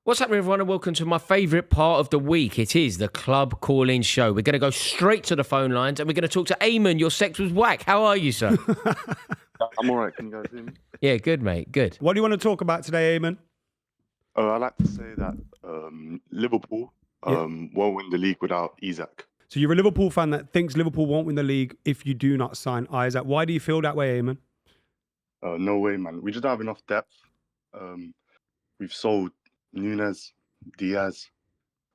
What's happening, everyone, and welcome to my favourite part of the week. It is the Club Call-In Show. We're going to go straight to the phone lines and we're going to talk to Eamon. Your sex was whack. How are you, sir? I'm all right. Can you guys hear me? Yeah, good, mate. Good. What do you want to talk about today, Eamon? I'd like to say that Liverpool won't win the league without Isak. So you're a Liverpool fan that thinks Liverpool won't win the league if you do not sign Isak. Why do you feel that way, Eamon? No way, man. We just don't have enough depth. We've sold Nunes, Diaz,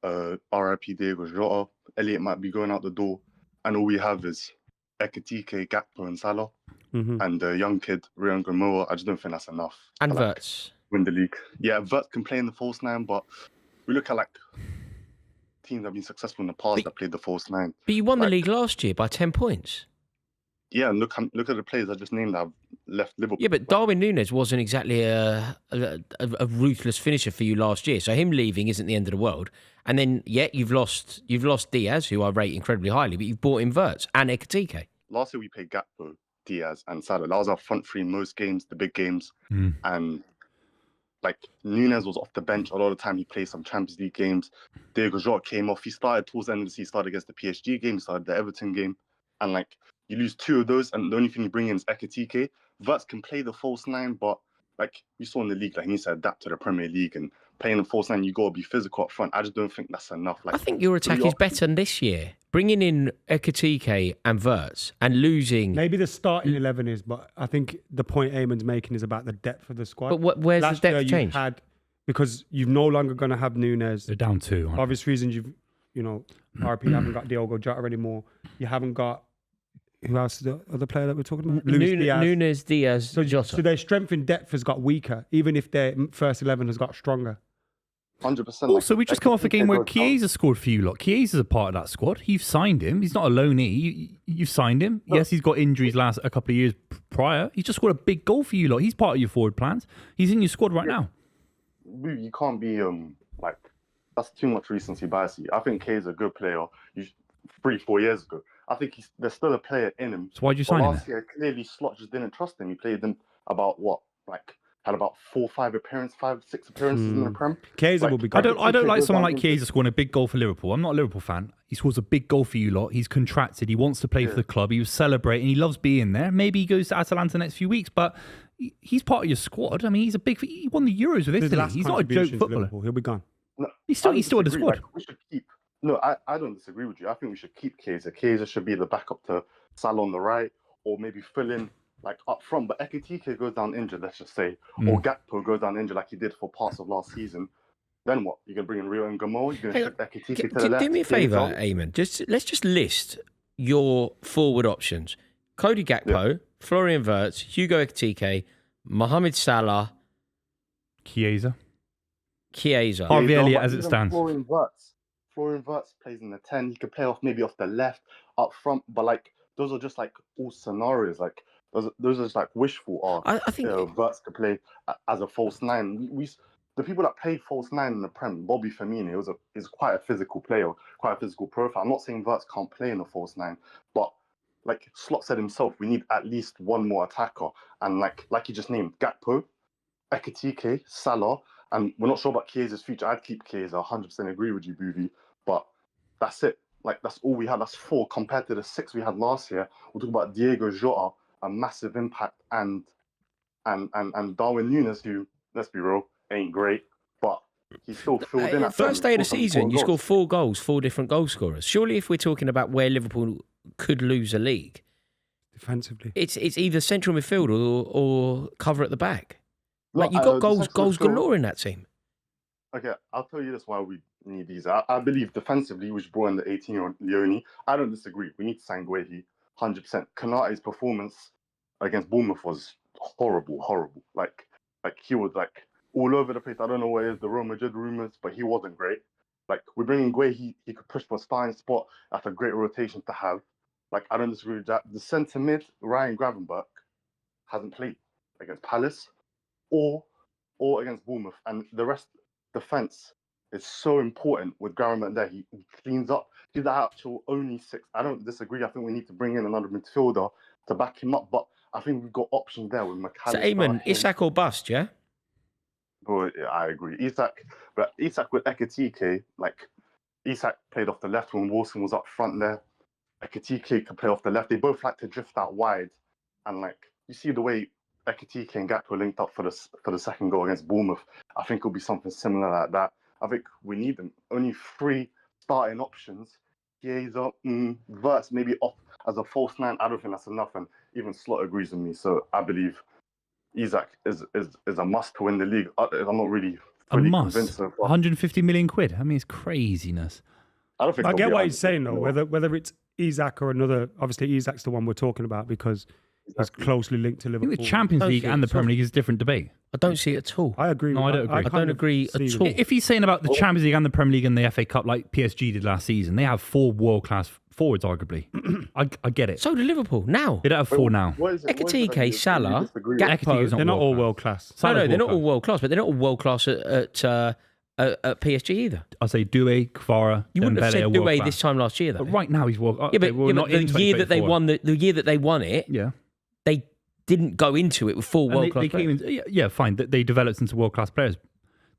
RIP Diego Jota. Elliot might be going out the door. And all we have is Ekitike, Gakpo and Salah. Mm-hmm. And the young kid, Ryan Gamoa. I just don't think that's enough. And to, Havertz. Win the league. Yeah, Havertz can play in the false nine, but we look at teams that have been successful in the past that played the false nine. But you won the league last year by 10 points. Yeah, and look at the players I just named that have left Liverpool. Yeah, but Darwin Núñez wasn't exactly a ruthless finisher for you last year. So him leaving isn't the end of the world. And then, you've lost Diaz, who I rate incredibly highly, but you've bought in Havertz and Ekitike. Last year we played Gakpo, Diaz and Salah. That was our front three most games, the big games. And Núñez was off the bench a lot of the time. He played some Champions League games. Diego Jota came off. He started towards the end of the season. He started against the PSG game. He started the Everton game. And you lose two of those, and the only thing you bring in is Ekitike. Havertz can play the false nine, but we saw in the league, he needs to adapt to the Premier League, and playing the false nine, you got to be physical up front. I just don't think that's enough. I think your attack is better this year. Bringing in Ekitike and Havertz and losing... Maybe the starting 11 is, but I think the point Eamon's making is about the depth of the squad. But where's Last the depth change? Because you're no longer going to have Núñez. They're down two. For obvious reasons, RP haven't got Diogo Jota anymore. You haven't got... Who else is the other player that we're talking about? Núñez, Diaz, Jota. So their strength in depth has got weaker, even if their first 11 has got stronger. 100%. Also, we just come off a game where Chiesa scored for you lot. Chiesa's a part of that squad. You've signed him. He's not a loanee. You've signed him. Yes, he's got injuries a couple of years prior. He's just scored a big goal for you lot. He's part of your forward plans. He's in your squad right now. You can't be that's too much recency bias. I think Kay's a good player. 3-4 years ago, I think there's still a player in him. So why'd you sign him? Last year, clearly Slot just didn't trust him. He played him had about 4 or 5 appearances, 5 6 appearances in the Prem. Chiesa will be good. I don't like someone like Chiesa scoring a big goal for Liverpool. I'm not a Liverpool fan. He scores a big goal for you lot. He's contracted. He wants to play for the club. He was celebrating. He loves being there. Maybe he goes to Atalanta next few weeks, but he's part of your squad. I mean, he won the Euros with Italy. He's not a joke footballer. He'll be gone. No, he's still in the squad. We should keep. No, I don't disagree with you. I think we should keep Chiesa. Chiesa should be the backup to Salah on the right, or maybe fill in up front. But Ekitike goes down injured, let's just say, or Gakpo goes down injured like he did for parts of last season. Then what? You're gonna bring in Rio and Gamoa. You're gonna shift Ekitike to the left. Do me a favour, Eamon. Let's just list your forward options: Cody Gakpo, Florian Wirtz, Hugo Ekitike, Mohamed Salah, Chiesa. Harvey Elliott as it stands. Florian Wirtz plays in the 10. He could play off the left, up front. But those are just all scenarios. Those are just wishful. I think Wirtz could play as a false nine. The people that played false nine in the Prem, Bobby Firmino, is quite a physical player, quite a physical profile. I'm not saying Wirtz can't play in a false nine, but Slot said himself, we need at least one more attacker. And like he just named, Gakpo, Ekitike, Salah. And we're not sure about Chiesa's future. I'd keep Chiesa. 100% agree with you, Buvey. But that's it. That's all we had. That's 4 compared to the 6 we had last year. We're talking about Diego Jota, a massive impact, and Darwin Núñez, who, let's be real, ain't great, but he's still filled in. First day of the season, you scored 4 goals, 4 different goal scorers. Surely, if we're talking about where Liverpool could lose a league, defensively, it's either central midfield or cover at the back. You've got goals galore in that team. Okay, I'll tell you this why we need these. I believe defensively, we should brought in the 18-year-old Leone. I don't disagree. We need to sign Guehi, 100%. Kanate's performance against Bournemouth was horrible. He was all over the place. I don't know what it is, the Real Madrid rumours, but he wasn't great. We're bringing Guehi, he could push for a starting spot. That's a great rotation to have. I don't disagree with that. The centre mid, Ryan Gravenberch, hasn't played against Palace or against Bournemouth, and the rest defence is so important with Gravenberch there. He cleans up. He's the actual only 6. I don't disagree. I think we need to bring in another midfielder to back him up, but I think we've got options there with McKola. So, Eamon, Isak or bust, yeah? But yeah, I agree. Isak with Ekatike, like Isak played off the left when Wilson was up front there. Ekatike could play off the left. They both like to drift out wide, and like you see the way Ekatike and Gakpo linked up for the second goal against Bournemouth. I think it'll be something similar like that. I think we need them. Only 3 starting options. Chiesa, Verts maybe off as a false 9. I don't think that's enough, and even Slot agrees with me. So I believe Isak is a must to win the league. I'm not really fully convinced so far. 150 million quid. I mean, it's craziness. I don't think. I get what he's saying though. Whether it's Isak or another, obviously Isak's the one we're talking about because he's closely linked to I Liverpool. think the Champions League and the Premier League is a different debate. I don't see it at all. I agree. No, I don't agree. I don't agree at all. If he's saying about the Champions League and the Premier League and the FA Cup like PSG did last season, they have 4 world-class forwards, arguably. I get it. So do Liverpool now. They don't have 4 now. Ekatike, Salah, Ekatike's Gakpo. They're not all world class. No, they're not all world class, but they're not all world class at PSG either. I say Doué, Kvara, You wouldn't have said Dembele are Doué world-class. this time last year, though. But right now he's world. Yeah, but, not the in year that they 2024. won the year that they won it, Yeah. they didn't go into it with 4 And world class they players. came in, yeah, fine. They developed into world-class players.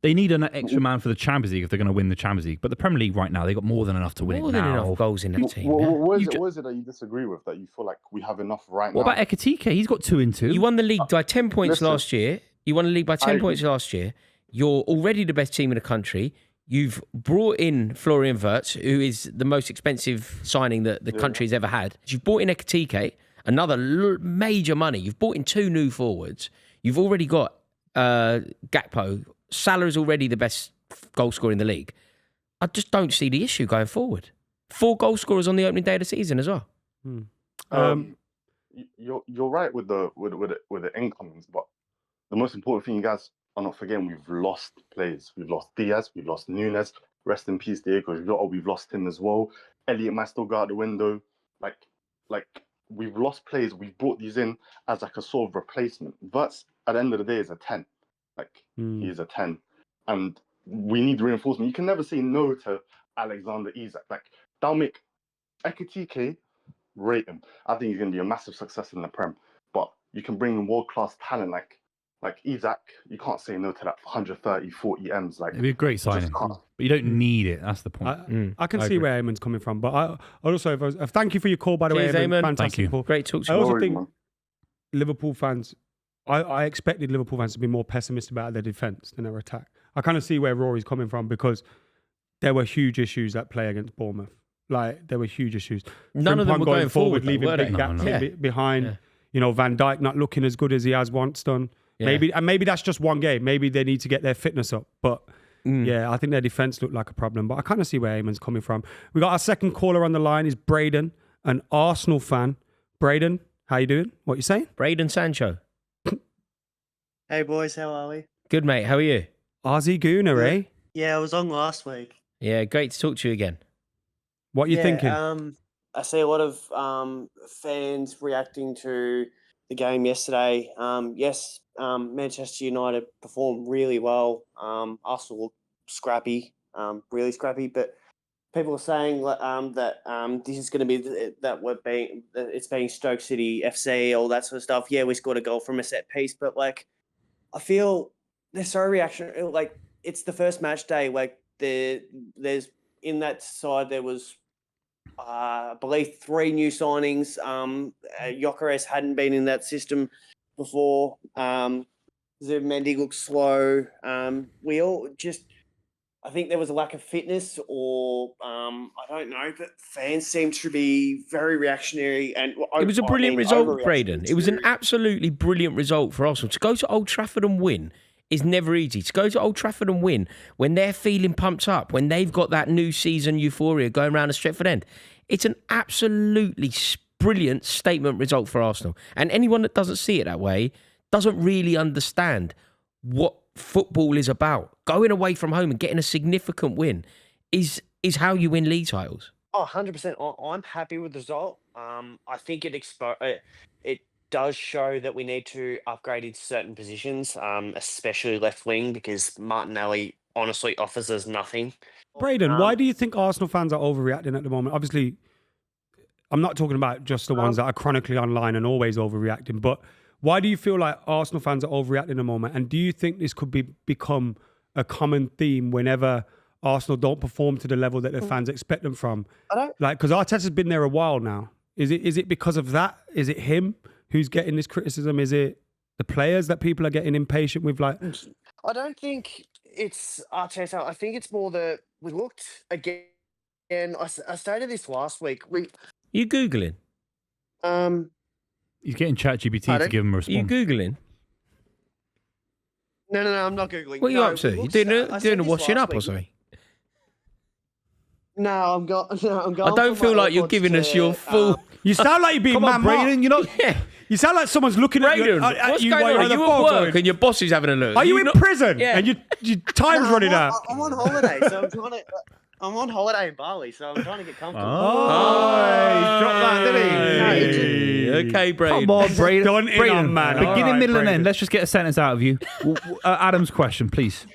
They need an extra man for the Champions League if they're going to win the Champions League. But the Premier League right now, they've got more than enough to win More it than now. enough goals in that team. yeah. What is it that you disagree with? That you feel like we have enough right What now? about Ekatike? He's got 2 and 2. You won the league by 10 points Listen. last year. You won the league by 10 points last year. You're already the best team in the country. You've brought in Florian Wirtz, who is the most expensive signing that the country's ever had. You've brought in Ekatike, another major money. You've brought in 2 new forwards. You've already got Gakpo. Salah is already the best goal scorer in the league. I just don't see the issue going forward. 4 goal scorers on the opening day of the season as well. You're right with the incomings, but the most important thing you guys are not forgetting, we've lost players. We've lost Diaz, we've lost Nunes. Rest in peace, Diego. We've lost him as well. Elliot might still go out the window. Like we've lost players. We've brought these in as like a sort of replacement. But at the end of the day, is a 10. He is a 10, and we need reinforcement. You can never say no to Alexander Isak. Like that'll make Ekatike, rate him. I think he's going to be a massive success in the Prem. But you can bring in world-class talent like Isak. You can't say no to that for 130, 40 M's. Like It'd be a great signing, but you don't need it. That's the point. I can see where Eamon's coming from, but I also thank you for your call, by the way, Cheers, Eamon. Fantastic Thank you. call. Great talk to I you. also think Liverpool fans, I expected Liverpool fans to be more pessimistic about their defence than their attack. I kind of see where Rory's coming from because there were huge issues at play against Bournemouth. Like, there were huge issues. None of them were going forward, though, leaving were big they? gaps No. behind. Yeah. You know, Van Dijk not looking as good as he has once done. Yeah. Maybe that's just one game. Maybe they need to get their fitness up. But yeah, I think their defence looked like a problem. But I kind of see where Eamon's coming from. We got our second caller on the line is Braden, an Arsenal fan. Braden, how you doing? What you saying? Braden Sancho. Hey boys, how are we? Good, mate. How are you? Ozzy Gooner, eh? Yeah, I was on last week. Yeah, great to talk to you again. What you thinking? I see a lot of fans reacting to the game yesterday. Yes, Manchester United performed really well. Arsenal looked scrappy, really scrappy. But people are saying that this is going to be it's being Stoke City FC, all that sort of stuff. Yeah, we scored a goal from a set piece, but like, I feel they're so reactionary. Like, it's the first match day. Like, there's in that side there was, I believe, 3 new signings. Gyokeres hadn't been in that system before. Zubimendi looked slow. We all just, I think there was a lack of fitness, or I don't know, but fans seem to be very reactionary. And It was a brilliant result, Braden. It was an absolutely brilliant result for Arsenal. To go to Old Trafford and win is never easy. To go to Old Trafford and win when they're feeling pumped up, when they've got that new season euphoria going around the Stretford End, it's an absolutely brilliant statement result for Arsenal. And anyone that doesn't see it that way doesn't really understand what football is about. Going away from home and getting a significant win is how you win league titles. Oh, 100%. I'm happy with the result. I think it does show that we need to upgrade in certain positions, especially left wing, because Martinelli honestly offers us nothing. Braden, why do you think Arsenal fans are overreacting at the moment? Obviously, I'm not talking about just the ones that are chronically online and always overreacting, but Why do you feel like Arsenal fans are overreacting at the moment? And do you think this could become a common theme whenever Arsenal don't perform to the level that their fans expect them from? Because Arteta's been there a while now. Is it because of that? Is it him who's getting this criticism? Is it the players that people are getting impatient with? Like, I don't think it's Arteta. I think it's more we looked again. I stated this last week. You Googling? He's getting ChatGPT to give him a response. You Googling? No, I'm not Googling. What are you up to? You doing a washing up or something? No, I'm going. I don't feel like you're giving us your full. you sound like you're being Come on, Braden. You're not. Yeah. You sound like someone's looking at Braden, you. what's going on? Are you at work and your boss is having a look? Are you in prison? Yeah. And your time's running out. I'm on holiday, so I'm trying to. I'm on holiday in Bali, so I'm trying to get comfortable. Oh, he dropped that, did he? Okay, Braden. Come on, Braden. Don't in on, man. Beginning, All right, middle, and Braden. end. Let's just get a sentence out of you. Adam's question, please.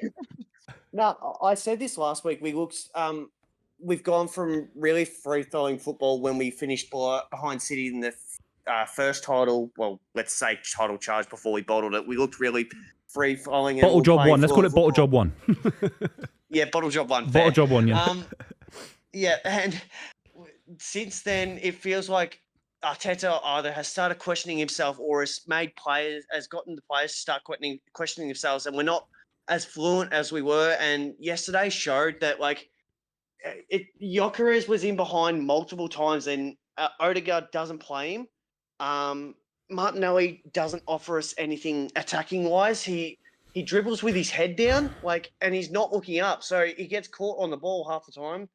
No, I said this last week. We've gone from really free-flowing football when we finished behind City in the first title. Well, let's say title charge before we bottled it. We looked really free-flowing. Bottle job one. Let's call it bottle job one. Yeah, bottle job one. Bottle job one, yeah. Yeah, and since then, it feels like Arteta either has started questioning himself or has gotten the players to start questioning themselves, and we're not as fluent as we were. And yesterday showed that, Gyokeres was in behind multiple times, and Odegaard doesn't play him. Martinelli doesn't offer us anything attacking-wise. He dribbles with his head down, and he's not looking up, so he gets caught on the ball half the time.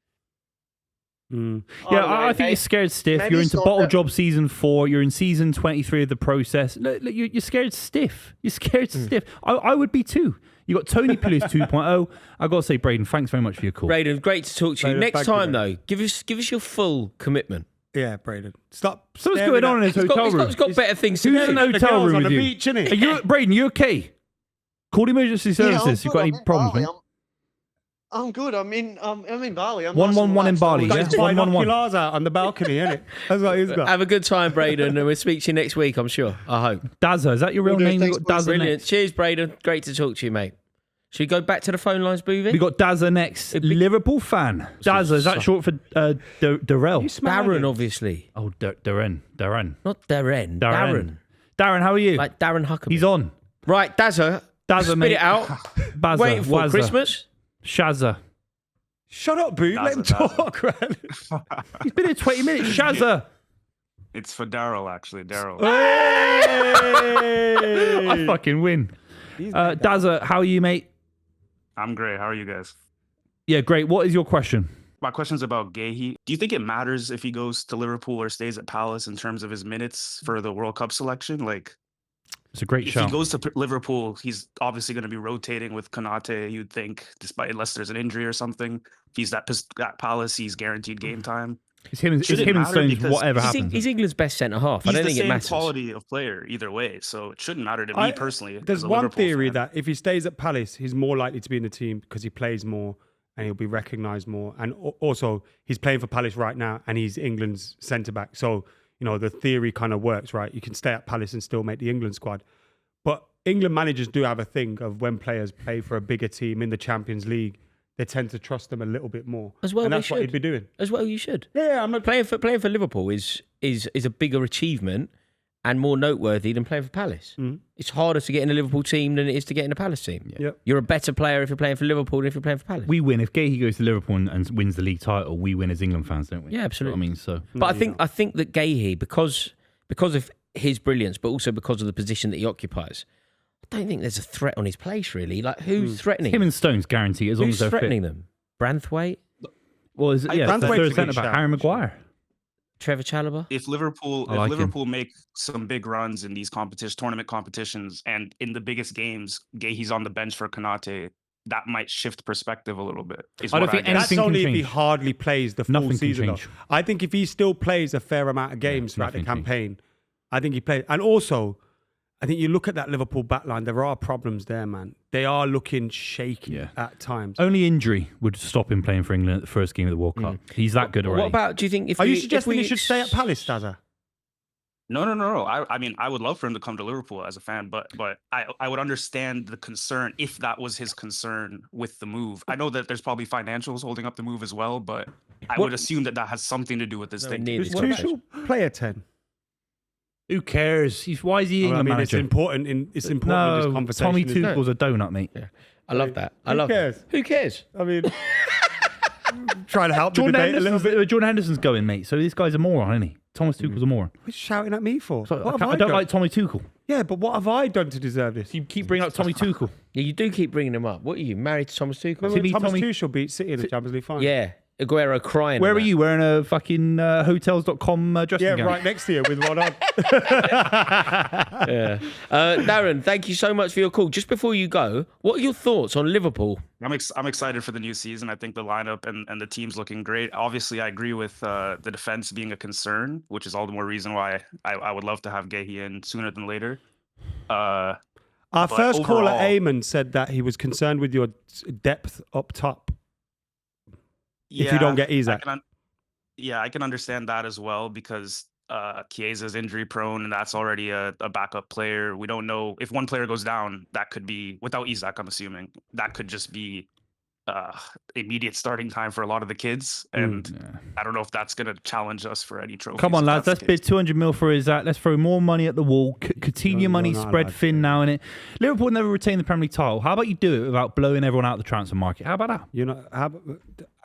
Yeah, I think you're scared stiff. You're into bottle job season 4. You're in season 23 of the process. Look, you're scared stiff. You're scared stiff. I would be too. You got Tony Pulis 2.0. I got to say, Braden, thanks very much for your call. Braden, great to talk to you. Braden, Next thank you, time, Braden. though, give us your full commitment. Yeah, Braden. Stop. So what's going on in his hotel room? He's got better things to Who's in do. the hotel room on with the you? beach, innit? Are you, Braden, you okay? Call emergency services. You got any problems, mate? I'm good. I'm in Bali. I'm 111 in Bali, Got yeah? his 111. binoculars out on the balcony, innit? That's what he's got. Have a good time, Braden, and we'll speak to you next week, I'm sure. I hope. Dazza, is that your real Okay, name? thanks, You got Dazza Brilliant. next. Cheers, Braden. Great to talk to you, mate. Should we go back to the phone lines, Buvey? We got Dazza next. Liverpool fan. Dazza, is that short for Darrell? Darren, obviously. Oh, Darren. Not Darren. Darren, how are you? Like Darren Huckabee. He's on. Right, Dazza. Dazza, spit mate. it out. Bazza, Waiting for Wazza, Christmas. Shazza. Shut up, Boo. Let him talk, man. He's been here 20 minutes. Shazza. It's for Daryl, actually. Daryl. Hey! I fucking win. Dazza, how are you, mate? I'm great. How are you guys? Yeah, great. What is your question? My question's about Guehi. Do you think it matters if he goes to Liverpool or stays at Palace in terms of his minutes for the World Cup selection? It's a great If show. he goes to Liverpool, he's obviously going to be rotating with Konate, you'd think, unless there's an injury or something. If he's at Palace, he's guaranteed game time. It's him and Should it matter Stones, because whatever He's, happens. he's England's best centre half. I He's don't the think it same matters. quality of player either way, so it shouldn't matter to me personally. There's as a one Liverpool theory fan. that if he stays at Palace, he's more likely to be in the team because he plays more and he'll be recognised more. And also, he's playing for Palace right now and he's England's centre-back. So, the theory kind of works, right? You can stay at Palace and still make the England squad. But England managers do have a thing of when players play for a bigger team in the Champions League, they tend to trust them a little bit more. As well, and they that's what should. he'd be doing. As well, you should. Yeah, I'm not Playing for Liverpool is a bigger achievement and more noteworthy than playing for Palace. Mhm. It's harder to get in a Liverpool team than it is to get in a Palace team. Yep. You're a better player if you're playing for Liverpool than if you're playing for Palace. We win. If Guehi goes to Liverpool and wins the league title, we win as England fans, don't we? Yeah, absolutely. That's what I mean, so. But I think that Guehi, because of his brilliance, but also because of the position that he occupies, I don't think there's a threat on his place, really. Like, who's threatening Him and Stones guarantee as long Who's as they're threatening fit. them? Branthwaite? Well, it's the Branthwaite's a third good centre back, shout, Harry actually. Maguire. Trevor Chalobah? If Liverpool I like him. make some big runs in these tournament competitions, and in the biggest games, Guehi's on the bench for Konate, that might shift perspective a little bit. I don't think guess. That's anything can only if he change. hardly plays the full Nothing can season. Though. change. I think if he still plays a fair amount of games throughout the nothing can campaign, I think he plays. And also, I think you look at that Liverpool backline, there are problems there, man. They are looking shaky at times. Only injury would stop him playing for England at the first game of the World Cup. He's that good already. What about, do you think if Are you we- suggesting if we he should stay at Palace, Dazza? No. I mean, I would love for him to come to Liverpool as a fan, but I would understand the concern if that was his concern with the move. I know that there's probably financials holding up the move as well, but I would assume that has something to do with this No, thing. near Is this Tuchel player 10? Who cares? Why is he Well, I England mean, manager? it's important in this No, conversation. Tommy isn't it? Tuchel's a donut, mate. Yeah. I love that. I Who love cares? that. Who cares? I mean, trying to help the Jordan debate a little bit. Jordan Henderson's going, mate. So this guy's a moron, isn't he? Thomas Tuchel's a moron. What are you shouting at me for? So What have I don't done? like Tommy Tuchel. Yeah, but what have I done to deserve this? You keep bringing up Tommy Tuchel. Yeah, you do keep bringing him up. What are you, married to Thomas Tuchel? Remember when Timmy- Thomas Tommy- Tuchel beat City in the Champions League final? Yeah, Aguero crying. Where and were that. you? Wearing a fucking hotels.com dressing Yeah, gown? right next to you with one on. Yeah. Darren, thank you so much for your call. Just before you go, what are your thoughts on Liverpool? I'm excited for the new season. I think the lineup and the team's looking great. Obviously, I agree with the defense being a concern, which is all the more reason why I would love to have Guehi in sooner than later. Our But first caller, overall- Eamon, said that he was concerned with your depth up top. If you don't get Isak. I can understand that as well because Chiesa's injury prone and that's already a backup player. We don't know if one player goes down, that could be without Isak, I'm assuming that could just be immediate starting time for a lot of the kids. And I don't know if that's going to challenge us for any trophies. Come on, if lads. that's Let's the bid case. 200 mil for Isak. Let's throw more money at the wall. Coutinho You're money not spread allowed to thin do now in it. Liverpool never retained the Premier League title. How about you do it without blowing everyone out of the transfer market? How about that? You know, how, I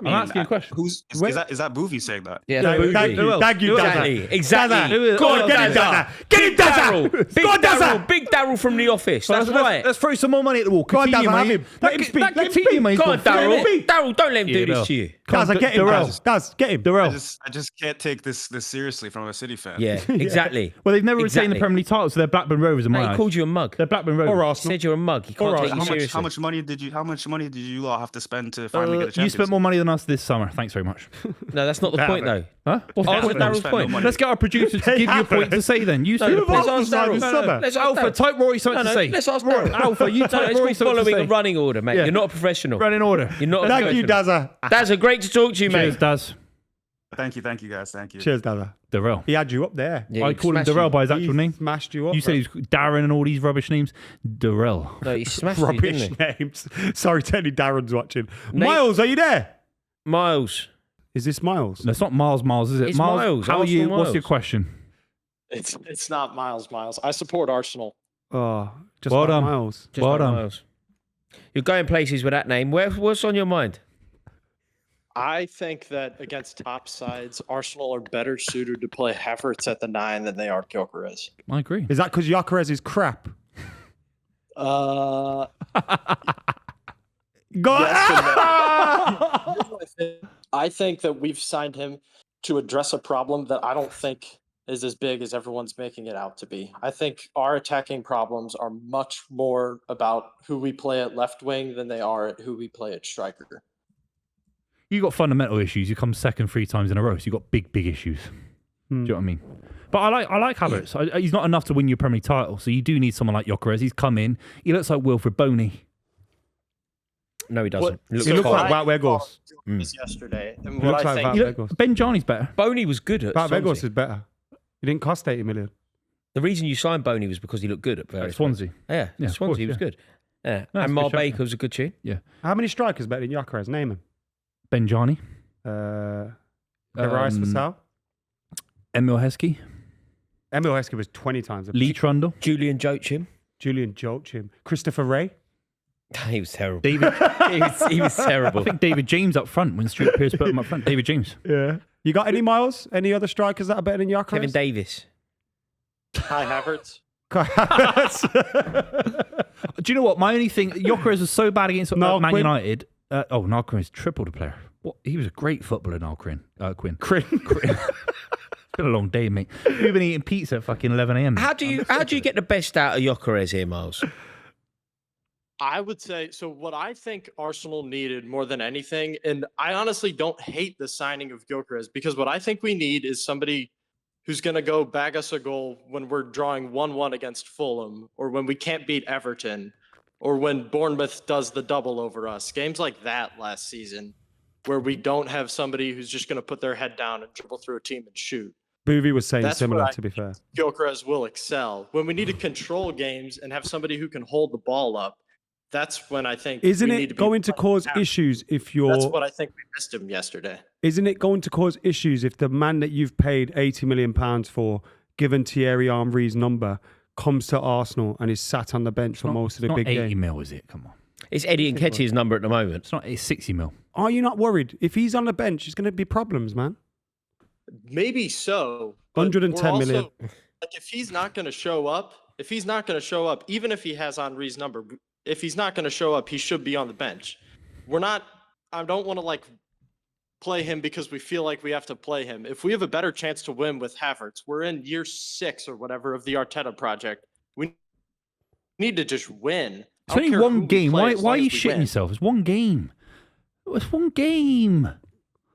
mean, I'm asking you a question. Is that Buvey saying that? Yeah, thank you, Buvey. thank you, Exactly. Dazza. Exactly. Dazza. Go on, Get him, Dazza. Dazza. Get him, Dazza. Big Go on, Daryl. Dazza. Big Daryl from the office. That's Let's- right. Let's throw some more money at the wall. Go on, Coutinho Dazza, have money. him. Let him speak. That Let him Coutinho speak. money's Go on, gone through. Daryl. Daryl, don't let him do Yeah, this to you. Dazza, get him, Darrell. Daz. Get him. Darrell. I just can't take this seriously from a City fan. Yeah, exactly. Well, they've never retained Exactly. the Premier League title, so they're Blackburn Rovers in my Mate, he eyes. called you a mug. They're Blackburn Or Rovers. He Arsenal. said you're a mug. He can't Or take you Arsenal. seriously. How much money did you all have to spend to finally get a You Champions spent more money than us this summer. Thanks very much. No, that's not the point, though. Huh? What's the Answer point? Daryl's Spent no point. money. Let's get our producer to give you a point to say then. You say the let's point. ask Darryl. Daryl. No, no, Let's ask Alpha, Daryl. type Rory something to say. Let's ask Daryl. Alpha, you No, type it's Rory called something to following say. a running order, mate. Yeah. You're not a professional. Run in order. You're not a Thank you, professional. Dazza. That's a great to talk to you, Cheers, mate. Daz. Thank you guys. Thank you. Cheers, Dazza. Darrell. He had you up there. Yeah, I he call him smashed you. Darrell by his actual He name. smashed you up. You said he was Darren and all these rubbish names. Darrell. No, he smashed you, rubbish didn't he? names. Sorry, Teddy. Darren's watching. Nate- Miles, are you there? Miles. Is this Miles? No, it's not Miles, is it? It's Miles, How are you? Arsenal What's your Miles. question? It's not Miles. I support Arsenal. Oh, just Well like done. Miles. Just Well like done. Miles. You're going places with that name. What's on your mind? I think that against top sides, Arsenal are better suited to play Havertz at the 9 than they are Gyokeres. I agree. Is that because Gyokeres is crap? Uh, Go Yes and no. I think that we've signed him to address a problem that I don't think is as big as everyone's making it out to be. I think our attacking problems are much more about who we play at left wing than they are at who we play at striker. You got fundamental issues. You come second 3 times in a row, so you got big issues. Do you know what I mean? But I like Havertz. He's not enough to win your Premier League title, so you do need someone like Gyokeres. He's come in. He looks like Wilfred Boney. No, he doesn't. What- He looks So like I Wout Weghorst. this yesterday, and He what looks I like think Wout Weghorst. Ben Johnny's better. Boney was good at Wout Weghorst Swansea. is better. He didn't cost 80 million. The reason you signed Boney was because he looked good at At various Swansea. points. Yeah, Yeah, of Swansea course, was yeah. good. Yeah, No, it's and a Mar good shout, Baker yeah. was a good tune. How many strikers better than Gyokeres? Name him. Ben Johnny. Rice Um, Vassal. Emil Heskey. Emil Heskey was 20 times. Lee Trundle. Julian Joachim. Julian Joachim. Christopher Ray. He was terrible. David. he was terrible. I think David James up front when Stuart Pearce put him up front. David James. Yeah. You got any Miles? Any other strikers that are better than Gyokeres? Kevin Davis. Kai Havertz. Do you know what? My only thing, Gyokeres was so bad against Niall Man Quinn. United. Niall Quinn is tripled a player. What? He was a great footballer, Niall Quinn. Quinn. It's been a long day, mate. We've been eating pizza at fucking 11 a.m. How do you get the best out of Gyokeres here, Miles? I would say so. What I think Arsenal needed more than anything, and I honestly don't hate the signing of Gyokeres, because what I think we need is somebody who's going to go bag us a goal when we're drawing 1-1 against Fulham, or when we can't beat Everton, or when Bournemouth does the double over us. Games like that last season, where we don't have somebody who's just going to put their head down and dribble through a team and shoot. Buvey was saying That's similar, where to be fair. Gyokeres will excel. When we need to control games and have somebody who can hold the ball up, that's when I think Isn't we need it to be going to playing cause average. issues if That's you're... what I think we missed him yesterday. Isn't it going to cause issues if the man that you've paid £80 million for, given Thierry Henry's number, comes to Arsenal and is sat on the bench for most of the It's not big 80 games? mil, is it? Come on. It's Eddie Nketiah's number at the moment. It's 60 mil. Are you not worried? If he's on the bench, it's going to be problems, man. Maybe so. but 110 we're million. also- Like if he's not going to show up, even if he has Henry's number, if he's not going to show up, he should be on the bench. I don't want to play him because we feel like we have to play him. If we have a better chance to win with Havertz, we're in year 6 or whatever of the Arteta project. We need to just win. It's only one game. Why are you shitting win. yourself? It's one game. It's one game.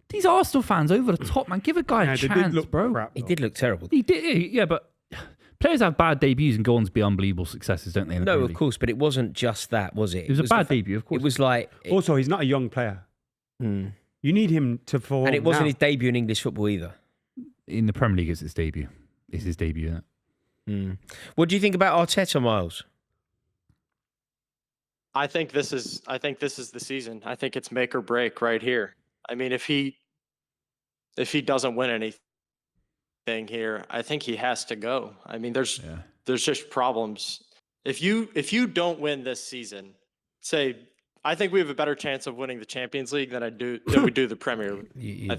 These Arsenal fans over the top, man. Give a guy a They chance, did look bro. crap, He though. did look terrible. He did, yeah, but players have bad debuts and go on to be unbelievable successes, don't they? in the No, Premier of League? course, but it wasn't just that, was it? It was a the bad fa- debut, of course. It was like... Also, he's not a young player. Hmm. You need him to perform And it wasn't now. his debut in English football either. In the Premier League, it's his debut. It's his debut, isn't it? Hmm. What do you think about Arteta, Miles? I think this is the season. I think it's make or break right here. I mean, if he doesn't win anything here, I think he has to go. I mean, there's just problems. If you don't win this season, I think we have a better chance of winning the Champions League than we do the Premier League. I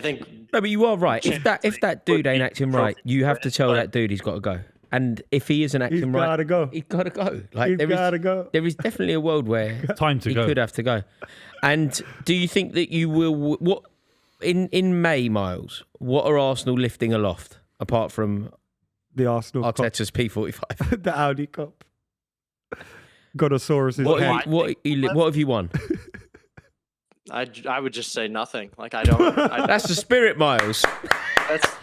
think No, but you are right. If that dude ain't acting right, you have to tell but- that dude he's got to go. And if he isn't acting right, gotta go. he's got to go. He's gotta go. There is definitely a world where Time to he go. could have to go. And do you think that you will... What in May, Miles, what are Arsenal lifting aloft, apart from The Arsenal Cup. Arteta's P45? The Audi Cup. Godosaurus' What head. have you won? I would just say nothing. Like I don't. That's the spirit, Miles.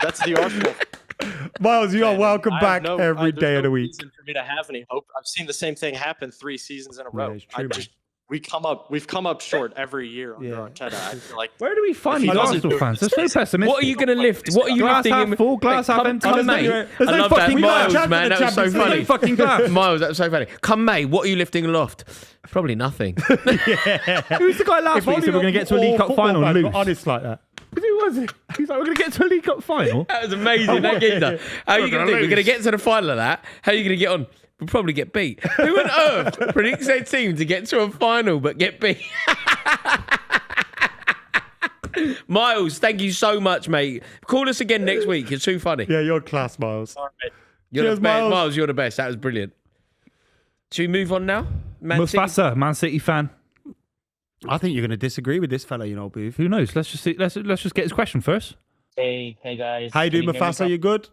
That's the Arsenal. Miles, you are fan. welcome I have back no- every there's day of no the week. reason for me to have any hope. I've seen the same thing happen 3 seasons in a row. it's true, man. We've come up short every year under Yeah. Arteta. I feel like Where do we find If he these doesn't Arsenal do it, fans? They're so pessimistic. What are you going to lift? What are you Glass lifting half him? full, glass half empty. Come There's no- May. there's I no love that. fucking Miles, glass. man, that was so There's no funny. fucking glass. Miles, that was so funny. Come May, what are you lifting aloft? Probably nothing. Who's the guy last week who said we're going to get to a League Cup final and lose? Honest like that. Who was it? He's like, we're going to get to a League Cup final. That was amazing. That game, though. How are you going to do? We're going to get to the final of that. How are you going to get on? We'll probably get beat. Who on earth predicts their team to get to a final but get beat? Miles, thank you so much, mate. Call us again next week. You're too funny. Yeah, you're class, Miles. all right. You're Cheers, the best. Miles. Miles, you're the best. That was brilliant. Should we move on now? Man City? Mufasa, Man City fan. I think you're going to disagree with this fella, Booth. Who knows? Let's just see, let's just get his question first. Hey guys. How you Can doing, hear me Mufasa? You good?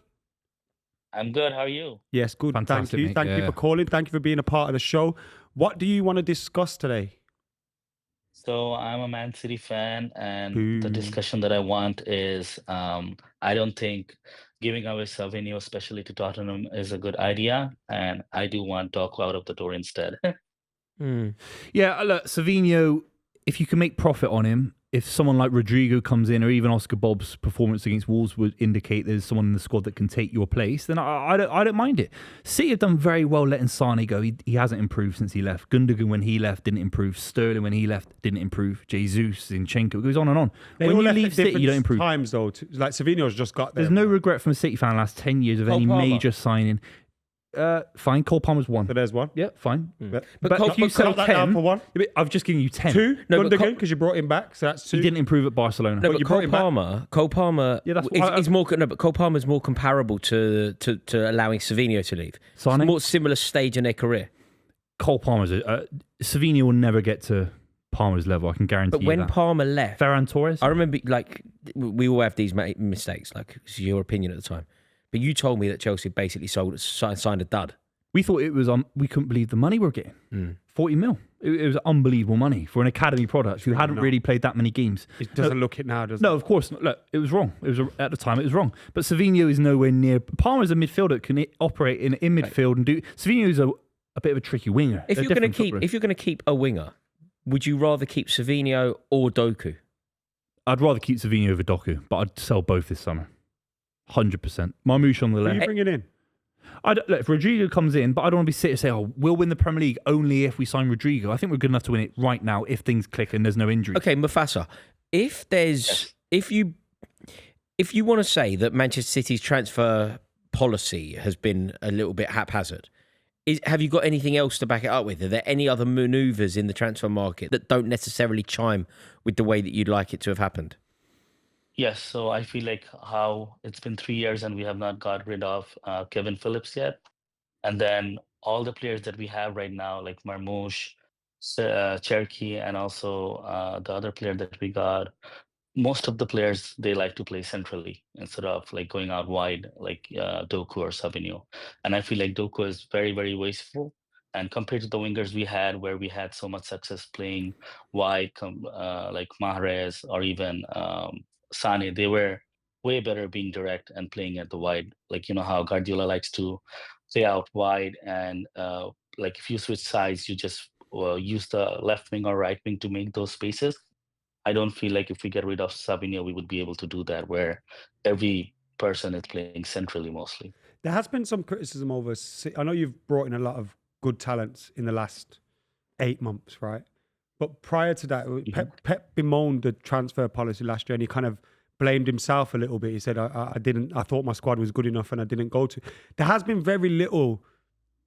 I'm good. How are you? Yes, good. Fantastic, Thank you. mate. Thank you Yeah. for calling. Thank you for being a part of the show. What do you want to discuss today? So I'm a Man City fan, and Boo. the discussion that I want is I don't think giving away Savinio, especially to Tottenham, is a good idea, and I do want Doku out of the door instead. Yeah, look, Savinho, if you can make profit on him, if someone like Rodrigo comes in or even Oscar Bobb's performance against Wolves would indicate there's someone in the squad that can take your place, then I don't mind it. City have done very well letting Sane go. He hasn't improved since he left. Gundogan, when he left, didn't improve. Sterling, when he left, didn't improve. Jesus, Zinchenko, it goes on and on. They When all you left leave at City, you don't different improve. times, though. Like, Savino's just got there. There's no regret from a City fan last 10 years of Cole any Palmer. major signing. Fine, Cole Palmer's one. So there's one. Yeah, fine. But But if you sell cut that down 10, for one. I've just given you 10. 2, No, but Gundogan, because you brought him back. So that's 2. He didn't improve at Barcelona. No, you but brought him back. Cole Palmer Yeah, that's is, what I- is more. No, but Cole Palmer's more comparable to allowing Savinho to leave. It's a Sane? more similar stage in their career. Cole Palmer's Savinho will never get to Palmer's level. I can guarantee But you when that. Palmer left, Ferran Torres. I remember, like, we all have these mistakes. Like, it's your opinion at the time. But you told me that Chelsea basically signed a dud. We thought it was we couldn't believe the money we're getting. 40 mil. It was unbelievable money for an academy product who hadn't really played that many games. It doesn't look it now, does No, it? of course not. Look, it was wrong. At the time, it was wrong. But Savinho is nowhere near. Palmer's a midfielder that can operate in midfield and do. Savinho's a bit of a tricky winger. If you're going to keep a winger, would you rather keep Savinho or Doku? I'd rather keep Savinho over Doku, but I'd sell both this summer. 100%. Marmoush on the Who are you left. bringing in? Look, if Rodrigo comes in, but I don't want to be sitting and say, oh, we'll win the Premier League only if we sign Rodrigo. I think we're good enough to win it right now if things click and there's no injury. Okay, Mufasa, if you want to say that Manchester City's transfer policy has been a little bit haphazard, have you got anything else to back it up with? Are there any other manoeuvres in the transfer market that don't necessarily chime with the way that you'd like it to have happened? Yes, so I feel like how it's been 3 years and we have not got rid of Kevin Phillips yet. And then all the players that we have right now, like Marmoush, Cherky, and also the other player that we got, most of the players, they like to play centrally instead of like going out wide like Doku or Savinio. And I feel like Doku is very, very wasteful. And compared to the wingers we had, where we had so much success playing wide, like Mahrez or even Sane, they were way better being direct and playing at the wide. Like, you know how Guardiola likes to play out wide, and like if you switch sides, you just use the left wing or right wing to make those spaces. I don't feel like if we get rid of Savinio, we would be able to do that, where every person is playing centrally mostly. There has been some criticism over. I know you've brought in a lot of good talents in the last 8 months, right? But prior to that, Pep bemoaned the transfer policy last year, and he kind of blamed himself a little bit. He said, I thought my squad was good enough and I didn't go to. There has been very little,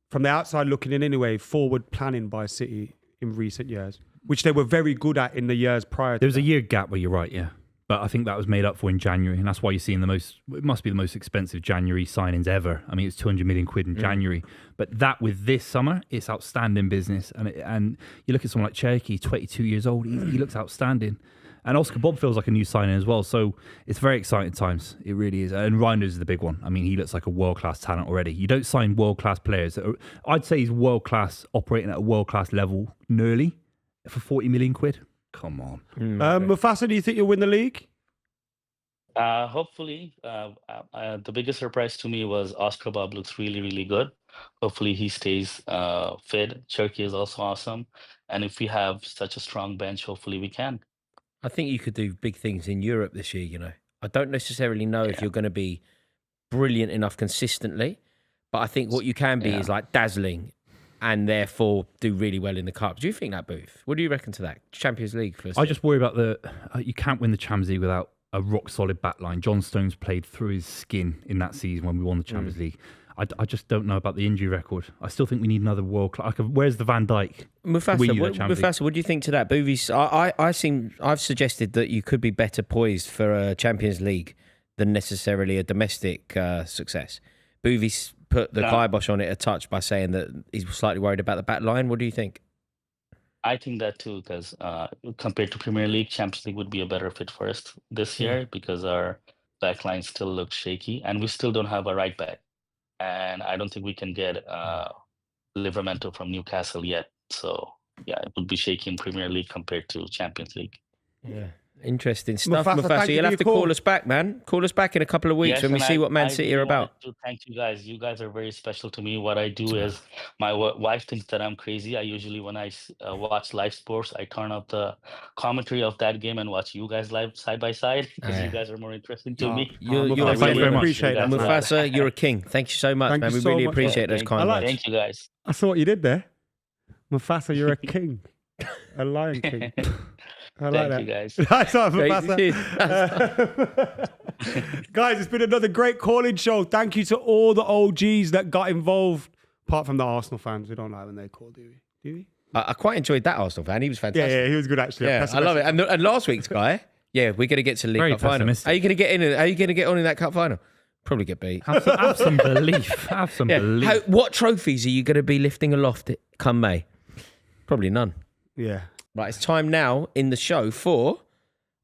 from the outside looking in anyway, forward planning by City in recent years, which they were very good at in the years prior to There was that. a year gap where you're right, yeah. But I think that was made up for in January, and that's why you're seeing it must be the most expensive January signings ever. I mean, it's 200 million quid in January. But that with this summer, it's outstanding business. And you look at someone like Cherky, 22 years old, he looks outstanding. And Oscar Bob feels like a new signing as well. So it's very exciting times. It really is. And Reinders is the big one. I mean, he looks like a world-class talent already. You don't sign world-class players. I'd say he's world-class, operating at a world-class level nearly for 40 million quid. Come on. Mufasa, do you think you'll win the league? Hopefully. The biggest surprise to me was Oscar Bob looks really, really good. Hopefully he stays fit. Cherky is also awesome. And if we have such a strong bench, hopefully we can. I think you could do big things in Europe this year, you know. I don't necessarily know if you're going to be brilliant enough consistently, but I think what you can be is like dazzling and therefore do really well in the Cup. Do you think that, Booth? What do you reckon to that? Champions League first. I just worry about you can't win the Champions League without a rock-solid backline. John Stones played through his skin in that season when we won the Champions League. I just don't know about the injury record. I still think we need another world class. Where's the Van Dijk? Mufasa, what do you think to that? Buvey, I've suggested that you could be better poised for a Champions League than necessarily a domestic success. Buvey's put the kibosh on it a touch by saying that he's slightly worried about the back line. What do you think? I think that too, because compared to Premier League, Champions League would be a better fit for us this year because our back line still looks shaky and we still don't have a right back. And I don't think we can get Livramento from Newcastle yet. So, yeah, it would be shaky in Premier League compared to Champions League. Yeah. Interesting stuff, Mufasa. You'll have to call us back, man. Call us back in a couple of weeks when we see what Man City are about. Thank you guys. You guys are very special to me. What I do is my wife thinks that I'm crazy. I usually, when I watch live sports, I turn up the commentary of that game and watch you guys live side by side because you guys are more interesting to me. You're thank you very much. Appreciate that. Mufasa, you're a king. Thank you so much, man. We really appreciate those kind words. Thank you guys. I saw what you did there. Mufasa, you're a king. A lion king. I like Thank you, that. guys. That's all, Guys, it's been another great calling show. Thank you to all the OGs that got involved. Apart from the Arsenal fans, we don't like when they call, do we? Do we? I quite enjoyed that Arsenal fan. He was fantastic. Yeah, he was good actually. Yeah, I love it. And last week's guy, we're going to get to the League Very Cup final. pessimistic. Are you going to get in? Are you going to get on in that cup final? Probably get beat. Have some belief. Have some belief. What trophies are you going to be lifting aloft come May? Probably none. Yeah. Right, it's time now in the show for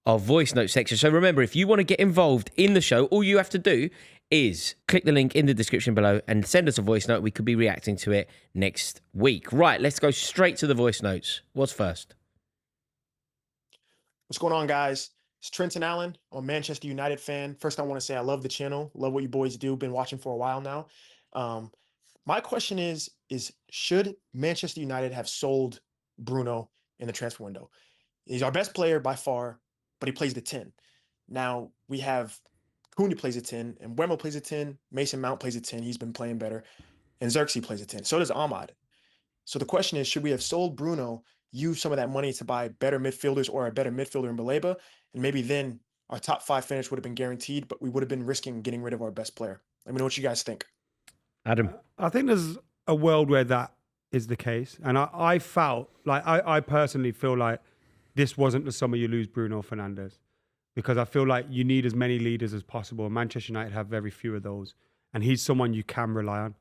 our voice note section. So remember, if you want to get involved in the show, all you have to do is click the link in the description below and send us a voice note. We could be reacting to it next week. Right, let's go straight to the voice notes. What's first? What's going on, guys? It's Trenton Allen. I'm a Manchester United fan. First, I want to say I love the channel. Love what you boys do. Been watching for a while now. My question is should Manchester United have sold Bruno in the transfer window? He's our best player by far, but he plays the 10. Now we have Cunha plays a 10, and Wemmo plays a 10. Mason Mount plays a 10. He's been playing better. And Xerxes plays a 10. So does Ahmad. So the question is, should we have sold Bruno, use some of that money to buy better midfielders or a better midfielder in Baleba? And maybe then our top 5 finish would have been guaranteed, but we would have been risking getting rid of our best player. Let me know what you guys think. Adam. I think there's a world where that is the case. And I felt like, I personally feel like this wasn't the summer you lose Bruno Fernandes, because I feel like you need as many leaders as possible. Manchester United have very few of those, and he's someone you can rely on.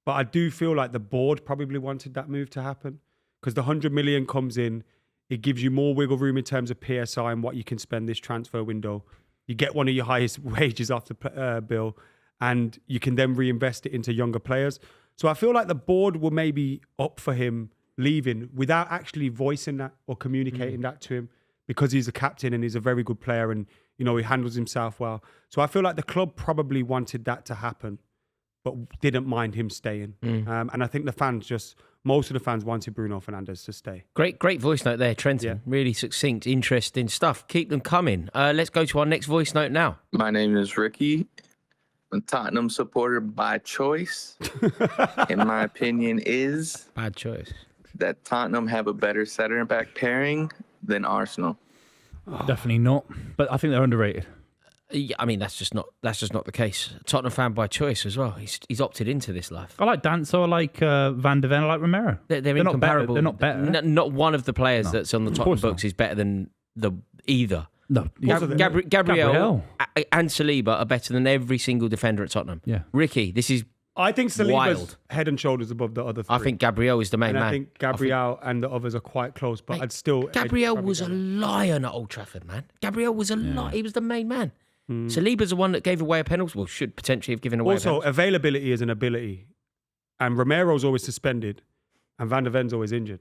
But I do feel like the board probably wanted that move to happen, because the 100 million comes in. It gives you more wiggle room in terms of PSI and what you can spend this transfer window. You get one of your highest wages off the bill, and you can then reinvest it into younger players. So I feel like the board were maybe up for him leaving without actually voicing that or communicating that to him, because he's a captain and he's a very good player and, you know, he handles himself well. So I feel like the club probably wanted that to happen, but didn't mind him staying. And I think the fans most of the fans wanted Bruno Fernandes to stay. Great voice note there, Trenton. Yeah. Really succinct, interesting stuff. Keep them coming. Let's go to our next voice note now. My name is Ricky. I'm a Tottenham supporter by choice. And my opinion is Bad choice. that Tottenham have a better center back pairing than Arsenal. Definitely not. But I think they're underrated. Yeah, I mean, that's just not the case. Tottenham fan by choice as well. He's opted into this life. I like Danso. I like Van de Ven. I like Romero. They're not better. incomparable. They're not better. Not one of the players that's on the Tottenham course books not. is better than either. No. Gabriel and Saliba are better than every single defender at Tottenham. Yeah. Ricky, this is I think Saliba's wild. head and shoulders above the other three. I think Gabriel is the main and man. I think Gabriel and the others are quite close, but Mate, I'd still... Gabriel I'd was a probably lion at Old Trafford, man. Gabriel was a lion. He was the main man. Saliba's the one that gave away a penalty. Well, should potentially have given away a Also, penalty. availability is an ability. And Romero's always suspended and Van de Ven's always injured.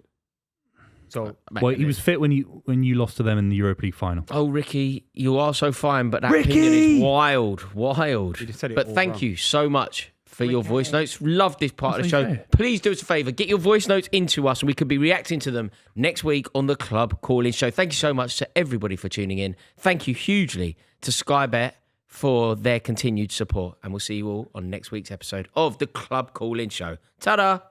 So, Well, he was fit when you lost to them in the Europa League final. Oh, Ricky, you are so fine, but that Ricky! opinion is wild. You just said it But all thank wrong. you so much for your voice notes. Love this part of the That's show. okay. Please do us a favour. Get your voice notes into us and we could be reacting to them next week on the Club Call-In Show. Thank you so much to everybody for tuning in. Thank you hugely to Sky Bet for their continued support. And we'll see you all on next week's episode of the Club Call-In Show. Ta-da!